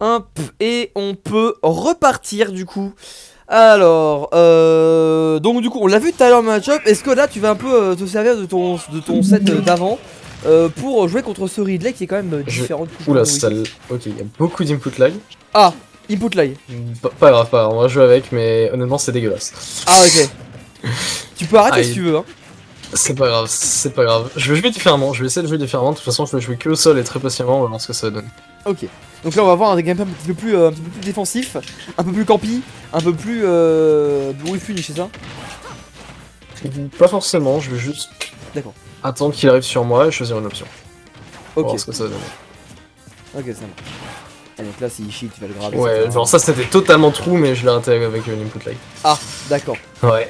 Hop, et on peut repartir du coup. Alors, donc du coup, on l'a vu tout à l'heure le match-up. Est-ce que là, tu vas un peu te servir de ton set d'avant pour jouer contre ce Ridley qui est quand même différent du coup. Oula, ça... Ok, il y a beaucoup d'input lag. Ah, input lag. Pas grave, on va jouer avec, mais honnêtement, c'est dégueulasse. Ah, ok. Tu peux arrêter si tu veux, hein. C'est pas grave, c'est pas grave. Je vais jouer différemment, je vais essayer de jouer différemment. De toute façon, je vais jouer que au sol et très patiemment, on va voir ce que ça va donner. Ok. Donc là, on va voir un gameplay un petit peu plus défensif, un peu plus campi, un peu plus bruit c'est ça? Pas forcément, je vais juste attendre qu'il arrive sur moi et choisir une option. On va voir ce que ça va donner. Ok, ça marche. Ah, donc là, si Ishii, tu vas le graver. Ouais, genre ça c'était totalement trou, mais je l'ai raté avec l'input lag. Ah, d'accord. Ouais.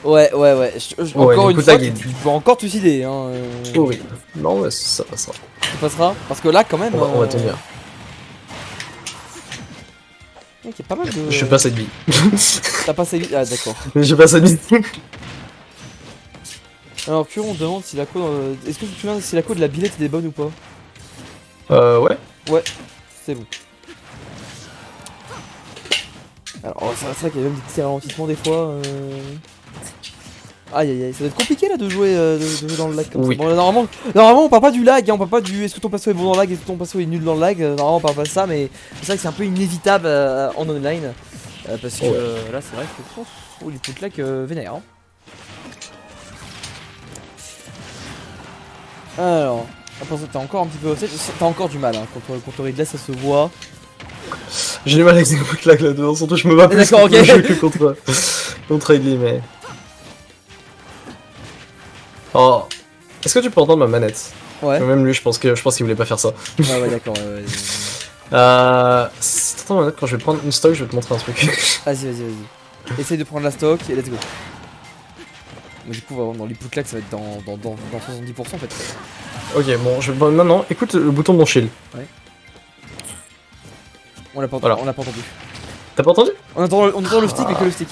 Ouais. Encore une fois, tu peux encore te suicider. Hein, Oh oui. Non, mais ça passera. Ça passera? Parce que là, quand même. On va tenir. Ok, pas mal de. Je passe à vie. T'as passé vite? Ah, d'accord. Je passe à vie. Alors, Curon, on demande si la code. Est-ce que tu te souviens si la code de la billette est bonne ou pas? Ouais. Ouais, c'est bon. Alors, c'est vrai qu'il y a même des petits ralentissements des fois. Aïe, ça doit être compliqué là de jouer dans le lag comme ça. Bon, là, normalement on parle pas du lag, hein, on parle pas du est-ce que ton perso est bon dans le lag, est-ce que ton perso est nul dans le lag, normalement on parle pas de ça, mais c'est vrai que c'est un peu inévitable en online. Parce que là c'est vrai que les pots de lag vénère. Hein. Alors, après ça t'as encore un petit peu. T'as encore du mal hein, contre Ridley, ça se voit. J'ai du mal avec ces pots de lag là-dedans, surtout je me bats plus que contre Ridley, mais. Oh, est-ce que tu peux entendre ma manette? Ouais. Même lui, je pense qu'il voulait pas faire ça. Ah ouais, d'accord. Si t'entends ma manette, quand je vais prendre une stock, je vais te montrer un truc. Vas-y. Essaye de prendre la stock et let's go. Mais du coup, dans les put lag, ça va être dans 70% en fait. Ok, bon, maintenant, écoute le bouton de mon shield. Ouais. On l'a pas entendu. T'as pas entendu? On entend le stick, mais que le stick.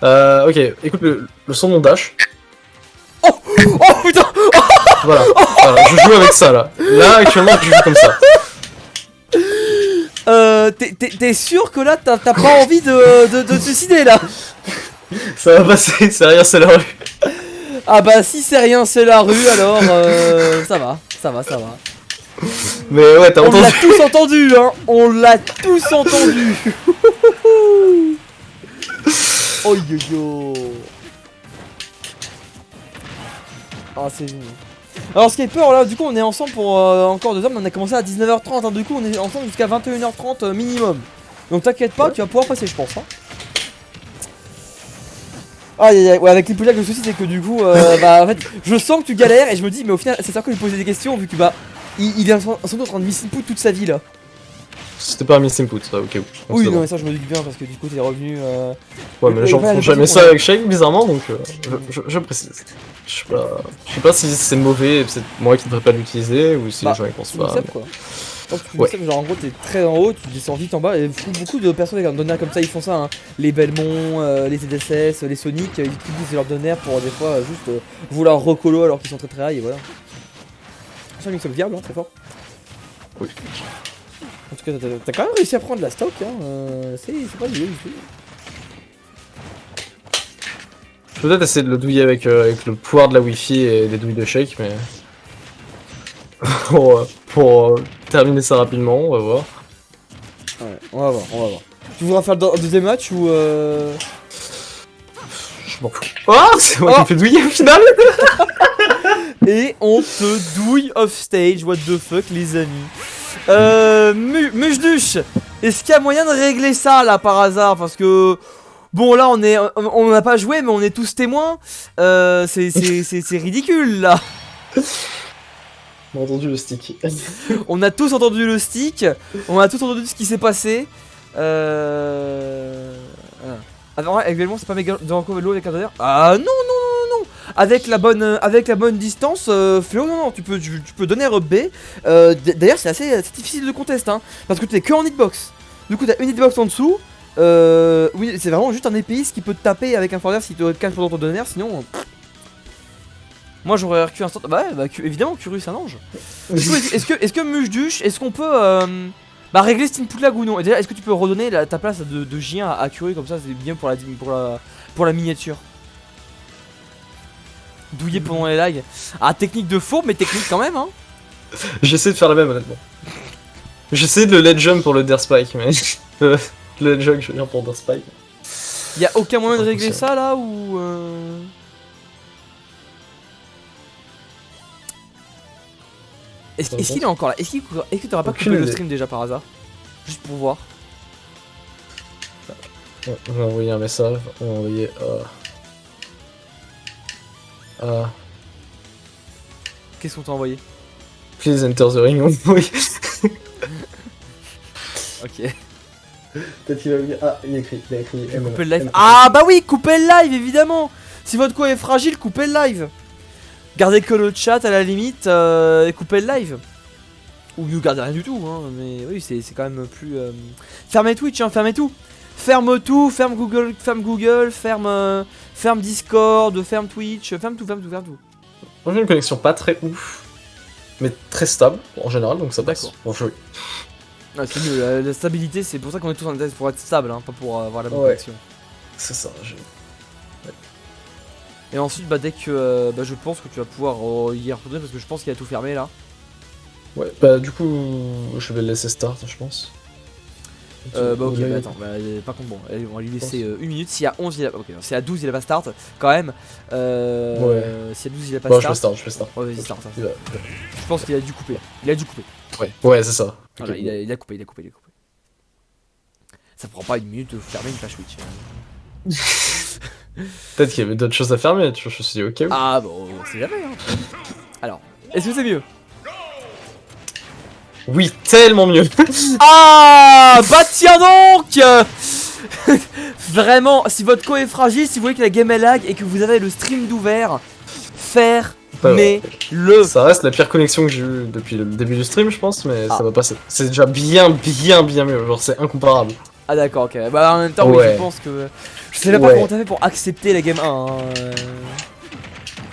Ok, écoute le son de mon dash. Oh putain! Voilà, je joue avec ça là. Là, actuellement, je joue comme ça. T'es sûr que là, t'as pas envie de te suicider là? Ça va passer, c'est rien, c'est la rue. Ah bah si c'est rien, c'est la rue, alors ça va. Mais ouais, t'as entendu. On l'a tous entendu, hein. On l'a tous entendu. Oh yo. Ah c'est génial. Alors Skyper là du coup on est ensemble pour encore 2 heures, mais on a commencé à 19h30 hein, du coup on est ensemble jusqu'à 21h30 minimum. Donc t'inquiète pas, tu vas pouvoir passer je pense hein. Aïe ouais avec les poules le souci c'est que du coup bah en fait je sens que tu galères et je me dis mais au final c'est ça que lui poser des questions vu que bah il est sans doute en train de miss input toute sa vie là. C'était pas un miss input ça, ok. Oui non mais ça je me doute bien parce que du coup t'es revenu Ouais mais les gens font jamais ça avec Shake bizarrement donc je précise. Je sais pas si c'est mauvais, peut-être moi qui ne devrais pas l'utiliser ou si les gens ils pensent pas. Quoi. Donc tu sais, genre en gros t'es très en haut, tu descends vite en bas et beaucoup de personnes avec un donner comme ça ils font ça hein. Les Belmont, les ZSS, les Sonic, ils utilisent leur donner pour des fois juste vouloir recolo alors qu'ils sont très high et voilà. C'est un mix viable hein, très fort. Oui. En tout cas t'as quand même réussi à prendre la stock hein, c'est pas du tout. Je peux peut-être essayer de le douiller avec le pouvoir de la wifi et des douilles de Shake mais... pour terminer ça rapidement, on va voir. Ouais, on va voir. Tu voudras faire le deuxième match ou Je m'en fous. Oh, c'est moi qui me fais douiller au final. Et on te douille off stage, what the fuck les amis. Mushdush, est-ce qu'il y a moyen de régler ça là par hasard? Parce que... Bon là on n'a pas joué mais on est tous témoins. C'est ridicule là. On a entendu le stick. On a tous entendu le stick. On a tous entendu ce qui s'est passé. Attends, actuellement c'est pas méga Duranco Velo avec un donner. Ah non. Avec la bonne distance, Fléau, non, tu peux donner RB. D'ailleurs c'est assez difficile de contester hein, parce que tu es que en hitbox. Du coup t'as une hitbox en dessous. Oui c'est vraiment juste un épéiste qui peut te taper avec un forder si tu te caches dans ton donner, sinon... Moi j'aurais RQ instant. Bah évidemment Curious c'est un ange. Est-ce que Mushdush, est-ce qu'on peut Bah régler cette input lag ou non. Et déjà, est-ce que tu peux redonner ta place de J1 à Curie comme ça, c'est bien pour la miniature. Douiller pendant les lags. Ah, technique de fourbe, mais technique quand même, hein. J'essaie de faire la même, honnêtement. J'essaie de le let jump pour le Dare Spike, mais... le let jump, je veux dire, pour Dare Spike. Y'a aucun moyen de régler ça, là, ou... Est-ce qu'il est encore là? Est-ce que t'auras pas coupé le stream déjà par hasard? Juste pour voir. On va envoyer un message, on va envoyer... Qu'est-ce qu'on t'a envoyé? Please enter the ring, oui. Ok. Peut-être qu'il va me dire... Ah, il a écrit. Couper le live. Ah bah oui, couper le live, évidemment. Si votre co est fragile, coupez le live. Gardez que le chat à la limite et coupez le live. Ou ne gardez rien du tout, hein. Mais oui, c'est quand même plus... Fermez Twitch, hein, fermez tout. Ferme tout, ferme Google, ferme Discord, ferme Twitch, ferme tout. Moi j'ai une connexion pas très ouf, mais très stable en général, donc ça passe. Bon, oui. Ah, c'est mieux, la stabilité, c'est pour ça qu'on est tous en test, pour être stable, hein, pas pour avoir la bonne connexion. C'est ça, Et ensuite, bah dès que je pense que tu vas pouvoir y retourner parce que je pense qu'il a tout fermé là. Ouais, bah du coup, je vais le laisser start, je pense. Bah ok, bah attends, par contre bon, allez, on va lui laisser 1 minute, s'il y a 11 il a... Ok, s'il y a 12 il a pas start, quand même. Ouais. S'il y a 12 il a pas bon, start. je fais start. Ouais, vas-y, start. Je pense qu'il a dû couper, Ouais, c'est ça. Voilà, il a coupé. Ça prend pas 1 minute de fermer une page Twitch. Peut-être qu'il y avait d'autres choses à fermer, tu vois, je me suis dit ok. Ah bon, c'est jamais hein. Alors, est-ce que c'est mieux? Oui, tellement mieux. Ah bah tiens donc. Vraiment, si votre co est fragile, si vous voyez que la game est lag et que vous avez le stream d'ouvert, fermez-le. Ça reste la pire connexion que j'ai eue depuis le début du stream, je pense, mais ça va passer. C'est déjà bien mieux, genre c'est incomparable. Ah d'accord, ok. Bah en même temps, oui, je pense que... Je sais même pas comment t'as fait pour accepter la game 1. Hein.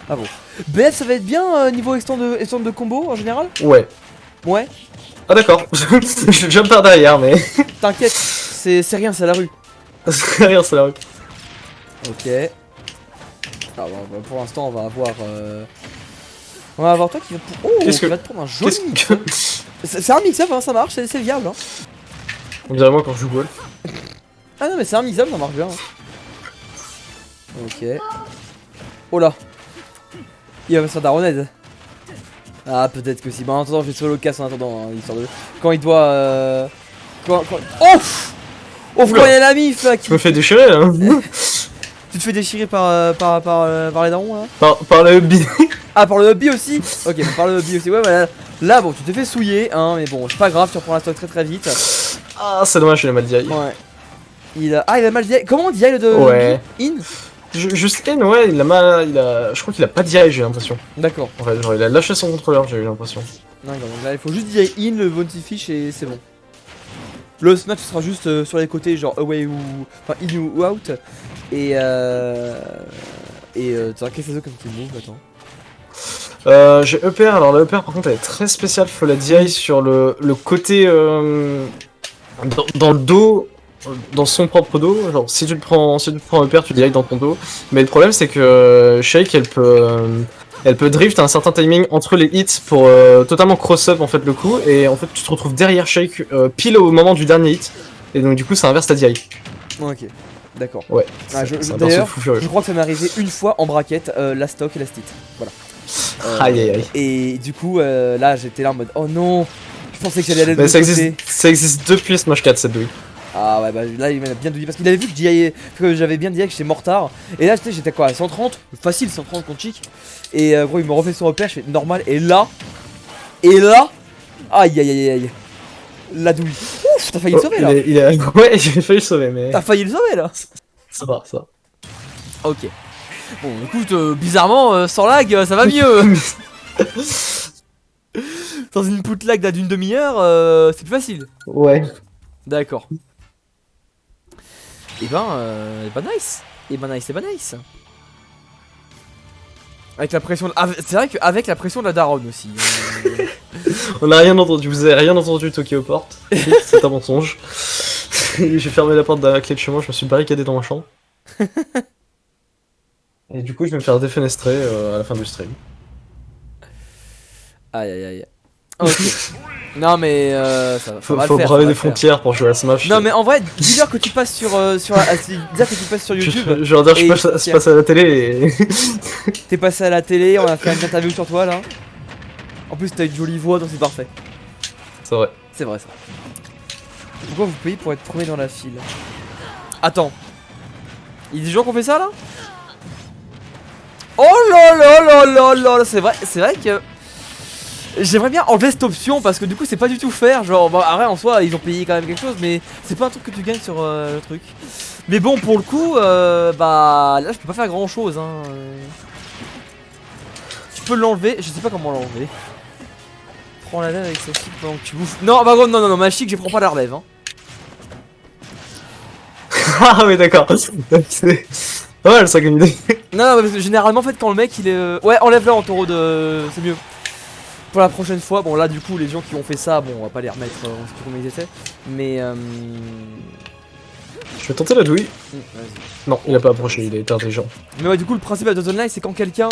Ah bon. BF, ça va être bien niveau extend de combo en général? Ouais. Ah d'accord, je jump par derrière, mais... T'inquiète, c'est rien, c'est la rue. C'est rien, c'est la rue. Ok. Alors bah, pour l'instant, on va avoir toi qui va... Qui va te prendre un joli mix-up. C'est un mix-up, hein, ça marche, c'est viable. Hein. On dirait moi quand je joue golf. Ah non mais c'est un mix-up, ça marche bien. Hein. Ok. Oh là. Il va me faire daronade. Ah peut-être que si. Bah en attendant je vais solo casse en attendant, hein, histoire de... Quand il doit... Oh quand il y a la mif là qui... Je me fais déchirer là. Tu te fais déchirer par les darons là? Par le hubby. Ah par le hubby aussi? Ok, par le hubby aussi, ouais voilà. Là bon tu t'es fait souiller hein, mais bon c'est pas grave, tu reprends la stock très vite. Ah c'est dommage, il a mal DI. Ouais. Il a mal DI. Comment on DI le de... Ouais. In? Juste in, ouais, je crois qu'il a pas DI, j'ai l'impression. D'accord. En fait, genre il a lâché son contrôleur, j'ai eu l'impression. D'accord, donc là il faut juste DI in, le bounty fish et c'est bon. Le smash sera juste sur les côtés, genre away ou... Enfin in ou out. Et t'as qu'est-ce que c'est comme petit move, attends. J'ai EPR, alors la EPR par contre elle est très spéciale, faut la DI sur le côté... dans le dos, dans son propre dos, genre si tu te prends EPR tu DI dans ton dos. Mais le problème c'est que Shake elle peut drift à un certain timing entre les hits pour totalement cross-up en fait le coup. Et en fait tu te retrouves derrière Shake pile au moment du dernier hit. Et donc du coup ça inverse ta DI. Ok, d'accord. Ouais. D'ailleurs, je crois que ça m'est arrivé une fois en braquette, la stock et la stit. Voilà. Aïe. Et du coup là j'étais là en mode oh non, je pensais que j'allais aller de l'autre côté. Ça existe depuis Smash 4 cette douille. Ah ouais bah là il m'a bien douillé parce qu'il avait vu que j'avais bien dit que j'étais mortard. Et là j'étais quoi à 130, facile 130 contre Chic. Et gros il me refait son repère, je fais normal. Et là aïe. La douille. Ouf, t'as failli le sauver là. Ouais j'ai failli le sauver mais... T'as failli le sauver là. Ça va. Ok. Bon écoute, bizarrement sans lag ça va mieux. Sans une input lag d'une demi-heure c'est plus facile. Ouais. D'accord. Et ben nice. Et ben nice. Avec la pression de... C'est vrai qu'avec la pression de la daronne aussi. On n'a rien entendu, vous avez rien entendu toquer aux portes. C'est un mensonge. J'ai fermé la porte de la clé de chez moi, je me suis barricadé dans ma chambre. Et du coup, je vais me faire défenestrer à la fin du stream. Aïe aïe aïe. Ok. Non mais ça va. Faut le faire, braver ça va des le faire. frontières pour jouer à Smash. Non mais en vrai, dis-leur que tu passes sur dire que tu passes sur YouTube. Je vais leur dire, Et je passe à la télé et. T'es passé à la télé, on a fait une interview sur toi là. En plus t'as une jolie voix donc c'est parfait. C'est vrai. C'est vrai ça. Pourquoi vous payez pour être premier dans la file? Attends. Il y a des gens qui ont fait ça là? Oh là là là là là, c'est vrai que j'aimerais bien enlever cette option parce que du coup c'est pas du tout faire, genre bah après en soi ils ont payé quand même quelque chose mais c'est pas un truc que tu gagnes sur le truc. Mais bon pour le coup bah là je peux pas faire grand chose hein. Tu peux l'enlever, je sais pas comment l'enlever. Prends la lèvre avec sa chic pendant que tu bouffes. Non bah gros non ma chic je prends pas la relève hein. Ah oui, d'accord. C'est pas mal ça comme idée. Non parce que généralement en fait quand le mec il est ouais enlève-le en taureau de... c'est mieux. Pour la prochaine fois, bon là du coup les gens qui ont fait ça, bon on va pas les remettre, on sait plus comment ils étaient. Mais Je vais tenter la douille. vas-y. Non, il a pas approché, il est intelligent. Mais ouais du coup le principe de Dot Online c'est quand quelqu'un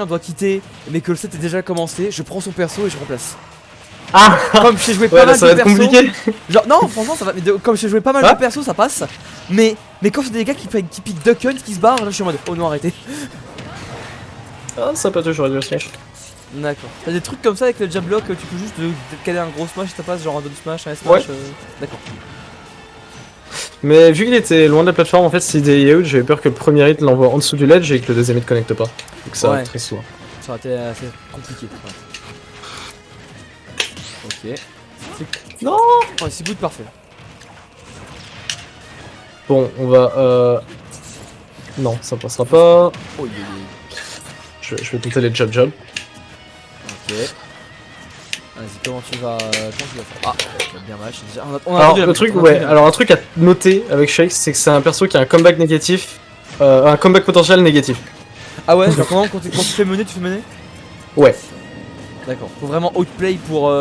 doit quitter mais que le set est déjà commencé, je prends son perso et je remplace. Ah. Comme j'ai joué Ouais, pas là mal ça de va être persos. compliqué. Genre non franchement ça va, mais comme j'ai joué pas mal Ah. de persos ça passe. Mais quand c'est des gars qui piquent Duck Hunt qui se barrent, là je suis en mode oh non arrêtez. Ah, ça peut toujours du Smash. D'accord. T'as des trucs comme ça avec le jab block, tu peux juste caler un gros smash et ça passe genre un double smash, un smash. Ouais. D'accord. Mais vu qu'il était loin de la plateforme, en fait, s'il était out, j'avais peur que le premier hit l'envoie en dessous du ledge et que le deuxième hit connecte pas. Donc ça Ouais. très souvent. Ça aurait été assez compliqué. Ouais. Ok. Non. Ouais, c'est good, parfait. Bon, on va. Non, ça passera pas. Oh, Je vais tenter les jab. Ok. Vas-y, comment tu vas faire? Ah, bien match. Déjà, on a Alors, entendu la le truc, on a ouais, entendu la- alors un truc à noter avec Shake, c'est que c'est un perso qui a un comeback négatif. Un comeback potentiel négatif. Ah ouais, genre quand tu fais mener, tu fais mener? Ouais. D'accord. Faut vraiment outplay pour.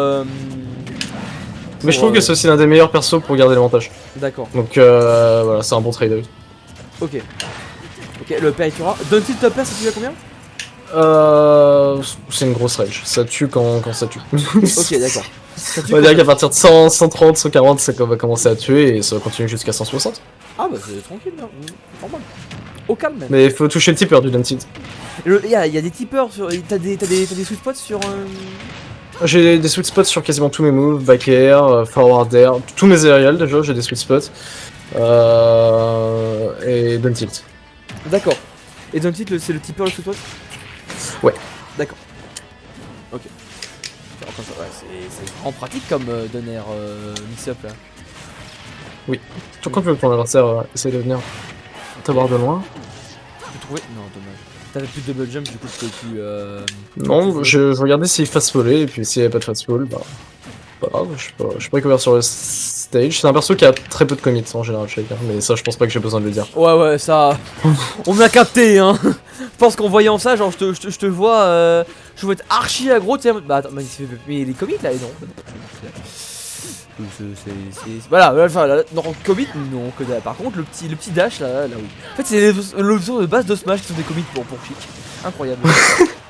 Mais je trouve que c'est aussi l'un des meilleurs persos pour garder l'avantage. D'accord. Donc voilà, c'est un bon trade-off. Ok. Ok, le père tu auras. Donne-t-il top pair, ça tue à combien? C'est une grosse range. Ça tue quand ça tue. Ok, d'accord. Ça tue On va dire combien? qu'à partir de 100, 130, 140, ça va commencer à tuer et ça va continuer jusqu'à 160. Ah bah c'est tranquille, là. Normal. Au calme même. Mais il faut toucher le tipper du Dumpted. Il y a des tipeurs sur. T'as des sweet spots sur. J'ai des sweet spots sur quasiment tous mes moves, back air, forward air, tous mes aérials déjà, j'ai des sweet spots. Et Don't Tilt. D'accord. Et Don't Tilt, c'est le tipeur le sweet spot? Ouais. D'accord. Ok. Alors, comme ça, ouais, c'est en pratique comme donner mix-up là. Tout quand tu veux que ton adversaire essaye de venir t'avoir de loin. Tu peux trouver. Non, dommage. T'avais plus de double jump, du coup tu pouvais plus. Non, je regardais s'il fast fallait et puis s'il n'y avait pas de fast fall, bah. Pas grave, je suis pas couvert sur le stage. C'est un perso qui a très peu de commits en général, Shaker, mais ça je pense pas que j'ai besoin de le dire. Ouais, ça. On m'a capté, hein. Je pense qu'en voyant ça, genre, je te vois. Je vois être archi aggro, tu sais. Bah attends, mais les commits là, non. Voilà, enfin, là, non, commit, non, que dalle. Par contre, le petit dash là, oui. En fait, c'est les options de base de Smash qui sont des commits pour chic. Incroyable.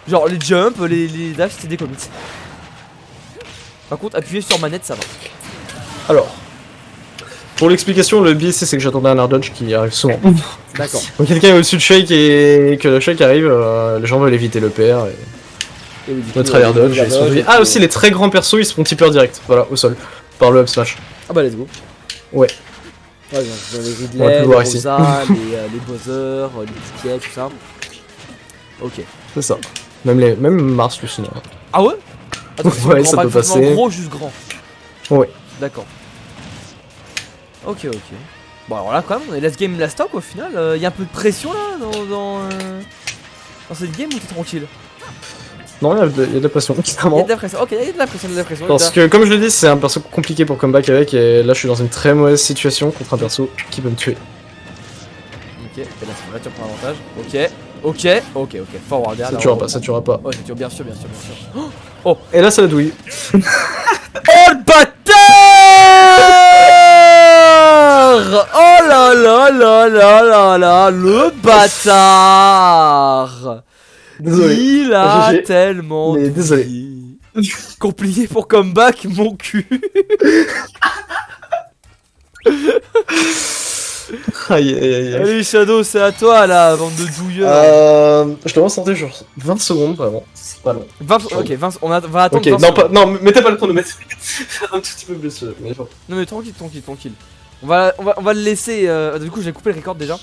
Genre, les jumps, les dash, c'est des commits. Par contre, appuyer sur manette, ça va. Alors, pour l'explication, le biais c'est que j'attendais un air dodge qui arrive souvent. D'accord. Quand quelqu'un est au-dessus de Shake et que le Shake arrive, les gens veulent éviter le PR et Et oui, du coup, notre air dodge. le Ils sont devenus- Ah, aussi les très grands persos ils se font tipper direct, voilà, au sol, par le up smash. Ah bah, let's go. Ouais. Ouais, dans les On va Ridley, plus les voir ici. Rosa, les Bowser, les petits pieds, tout ça. Ok. C'est ça. Même Mars, lui, sinon. Ah ouais? Attends, Ouais, grand, ça pas peut forcément passer. gros, juste grand. Ouais. D'accord. Ok. Bon, alors là, quand même, on est last game, last stock au final. Y a un peu de pression là dans cette game ou t'es tranquille? Non, il y a de la pression, Y'a clairement. de la pression, ok, y'a de la pression. Parce que, comme je l'ai dit, c'est un perso compliqué pour comeback avec, et là je suis dans une très mauvaise situation contre un perso qui peut me tuer. Ok, et là tu reprends l'avantage. Ok. Ok, forwarder. Ça tuera pas, ça tuera pas. Oh, ça tue, bien sûr. Et là, c'est la douille. Oh le bâtard! Oh là là là là là là, le bâtard! Désolé. Il a GG. tellement Mais désolé. douillé. Compliqué pour comeback, mon cul. Aïe, aïe, aïe. Allez Shadow, c'est à toi là, bande de douilleurs. Je dois santé genre 20 secondes vraiment, c'est pas long. 20, ok, 20, on va attendre Ok, 20 non, secondes. non, mettez pas le chronomètre. Un tout petit peu plus, mais genre. Non mais tranquille. On va le laisser. Du coup, j'ai coupé le record déjà.